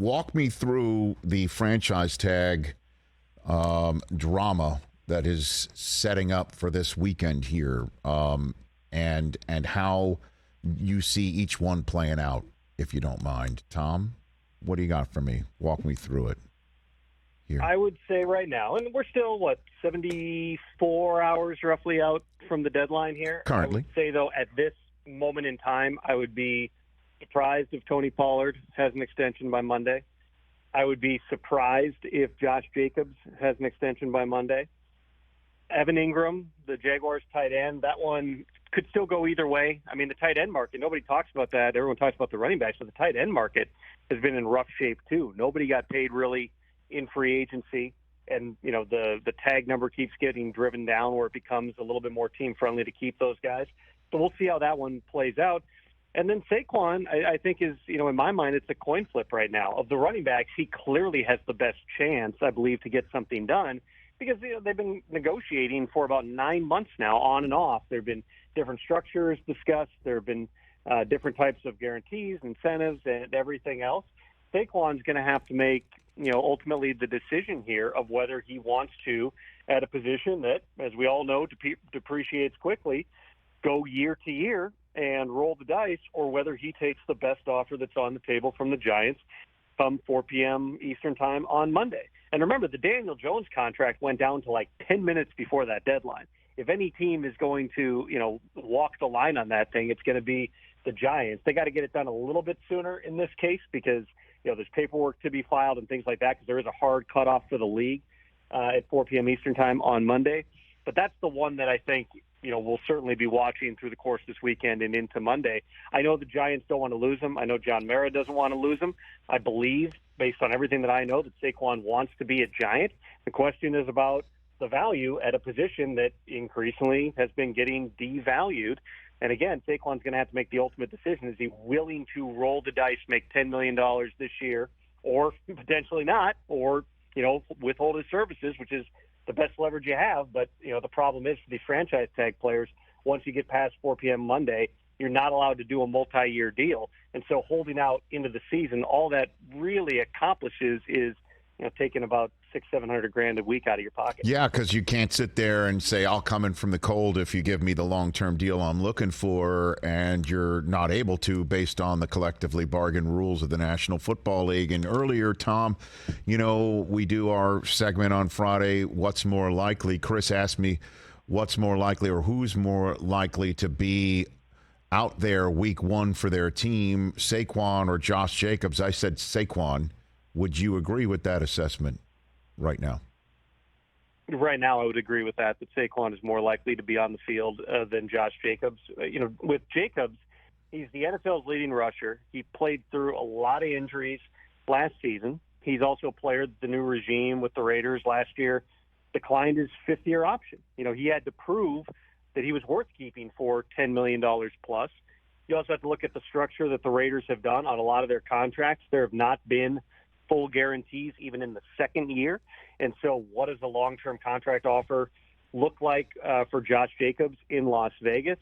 walk me through the franchise tag drama that is setting up for this weekend here, and how you see each one playing out, if you don't mind. Tom, what do you got for me? Walk me through it here. I would say right now, and we're still, 74 hours roughly out from the deadline here. Currently. I would say, though, at this moment in time, I would be surprised if Tony Pollard has an extension by Monday. I would be surprised if Josh Jacobs has an extension by Monday. Evan Ingram, the Jaguars tight end, that one could still go either way. I mean, the tight end market, nobody talks about that. Everyone talks about the running backs, but the tight end market has been in rough shape too. Nobody got paid really in free agency, and the tag number keeps getting driven down where it becomes a little bit more team friendly to keep those guys. So we'll see how that one plays out. And then Saquon, I think is, in my mind, it's a coin flip right now. Of the running backs, he clearly has the best chance, I believe, to get something done because they've been negotiating for about 9 months now, on and off. There have been different structures discussed. There have been different types of guarantees, incentives, and everything else. Saquon's going to have to make, ultimately the decision here of whether he wants to, at a position that, as we all know, depreciates quickly, go year to year and roll the dice, or whether he takes the best offer that's on the table from the Giants come 4 p.m. Eastern time on Monday. And remember, the Daniel Jones contract went down to 10 minutes before that deadline. If any team is going to, walk the line on that thing, it's going to be the Giants. They got to get it done a little bit sooner in this case because, there's paperwork to be filed and things like that because there is a hard cutoff for the league at 4 p.m. Eastern time on Monday. But that's the one that I think, we'll certainly be watching through the course of this weekend and into Monday. I know the Giants don't want to lose him. I know John Mara doesn't want to lose him. I believe, based on everything that I know, that Saquon wants to be a Giant. The question is about the value at a position that increasingly has been getting devalued. And again, Saquon's going to have to make the ultimate decision. Is he willing to roll the dice, make $10 million this year, or potentially not, or, withhold his services, which is the best leverage you have. But, the problem is for these franchise tag players, once you get past 4 p.m. Monday, you're not allowed to do a multi-year deal. And so holding out into the season, all that really accomplishes is, taking about $600,000-$700,000 a week out of your pocket. Yeah, because you can't sit there and say, I'll come in from the cold if you give me the long-term deal I'm looking for, and you're not able to based on the collectively bargained rules of the National Football League. And earlier, Tom, we do our segment on Friday, What's More Likely? Chris asked me what's more likely or who's more likely to be out there week one for their team, Saquon or Josh Jacobs. I said Saquon. Would you agree with that assessment right now? Right now, I would agree with that Saquon is more likely to be on the field than Josh Jacobs. With Jacobs, he's the NFL's leading rusher. He played through a lot of injuries last season. He's also a player that the new regime with the Raiders last year declined his fifth-year option. He had to prove that he was worth keeping for $10 million plus. You also have to look at the structure that the Raiders have done on a lot of their contracts. There have not been full guarantees even in the second year. And so what does a long-term contract offer look like for Josh Jacobs in Las Vegas?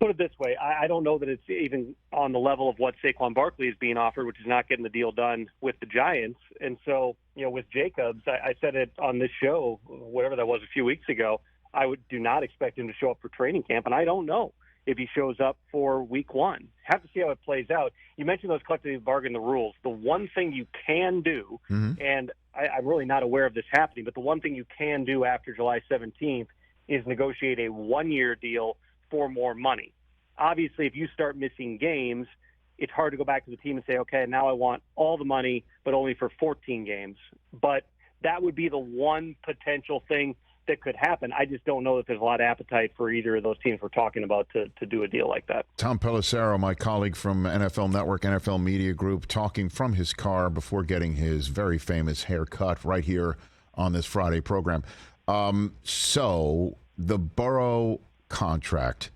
Put it this way, I don't know that it's even on the level of what Saquon Barkley is being offered, which is not getting the deal done with the Giants. And so, with Jacobs, I said it on this show, whatever that was a few weeks ago, I do not expect him to show up for training camp, and I don't know if he shows up for week one. Have to see how it plays out. You mentioned those collectively bargain the rules. The one thing you can do, and I'm really not aware of this happening, but the one thing you can do after July 17th is negotiate a one-year deal for more money. Obviously, if you start missing games, it's hard to go back to the team and say, okay, now I want all the money, but only for 14 games. But that would be the one potential thing that could happen. I just don't know that there's a lot of appetite for either of those teams we're talking about to do a deal like that. Tom Pelissero, my colleague from NFL Network, NFL Media Group, talking from his car before getting his very famous haircut right here on this Friday program. So the Burrow contract,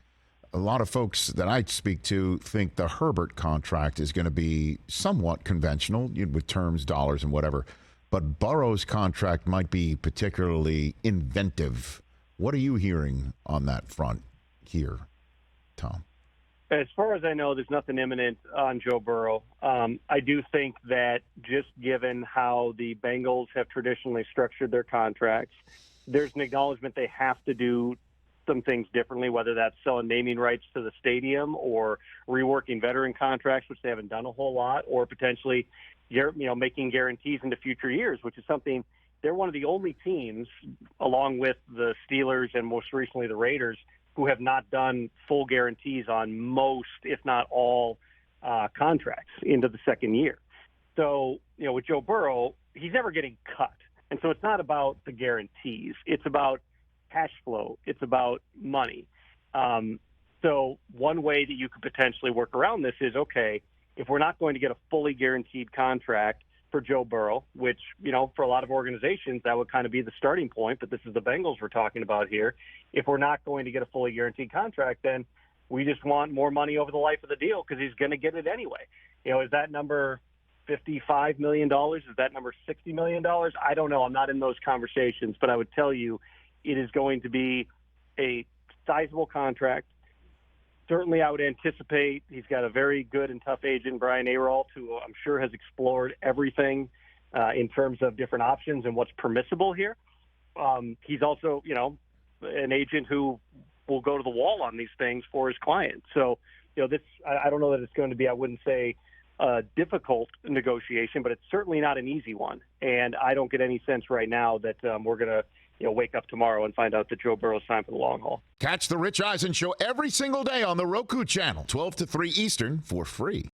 a lot of folks that I speak to think the Herbert contract is going to be somewhat conventional with terms, dollars, and whatever. But Burrow's contract might be particularly inventive. What are you hearing on that front here, Tom? As far as I know, there's nothing imminent on Joe Burrow. I do think that just given how the Bengals have traditionally structured their contracts, there's an acknowledgement they have to do some things differently, whether that's selling naming rights to the stadium or reworking veteran contracts, which they haven't done a whole lot, or potentially making guarantees into future years, which is something they're one of the only teams, along with the Steelers and most recently the Raiders, who have not done full guarantees on most, if not all, contracts into the second year. So, with Joe Burrow, he's never getting cut. And so it's not about the guarantees. It's about cash flow. It's about money. So one way that you could potentially work around this is, okay, if we're not going to get a fully guaranteed contract for Joe Burrow, which, for a lot of organizations, that would kind of be the starting point, but this is the Bengals we're talking about here. If we're not going to get a fully guaranteed contract, then we just want more money over the life of the deal because he's going to get it anyway. Is that number $55 million? Is that number $60 million? I don't know. I'm not in those conversations, but I would tell you it is going to be a sizable contract. Certainly, I would anticipate he's got a very good and tough agent, Brian Ayrault, who I'm sure has explored everything in terms of different options and what's permissible here. He's also, an agent who will go to the wall on these things for his clients. So, this I don't know that it's going to be, I wouldn't say, a difficult negotiation, but it's certainly not an easy one. And I don't get any sense right now that we're going to wake up tomorrow and find out that Joe Burrow's time for the long haul. Catch the Rich Eisen Show every single day on the Roku channel, 12 to 3 Eastern, for free.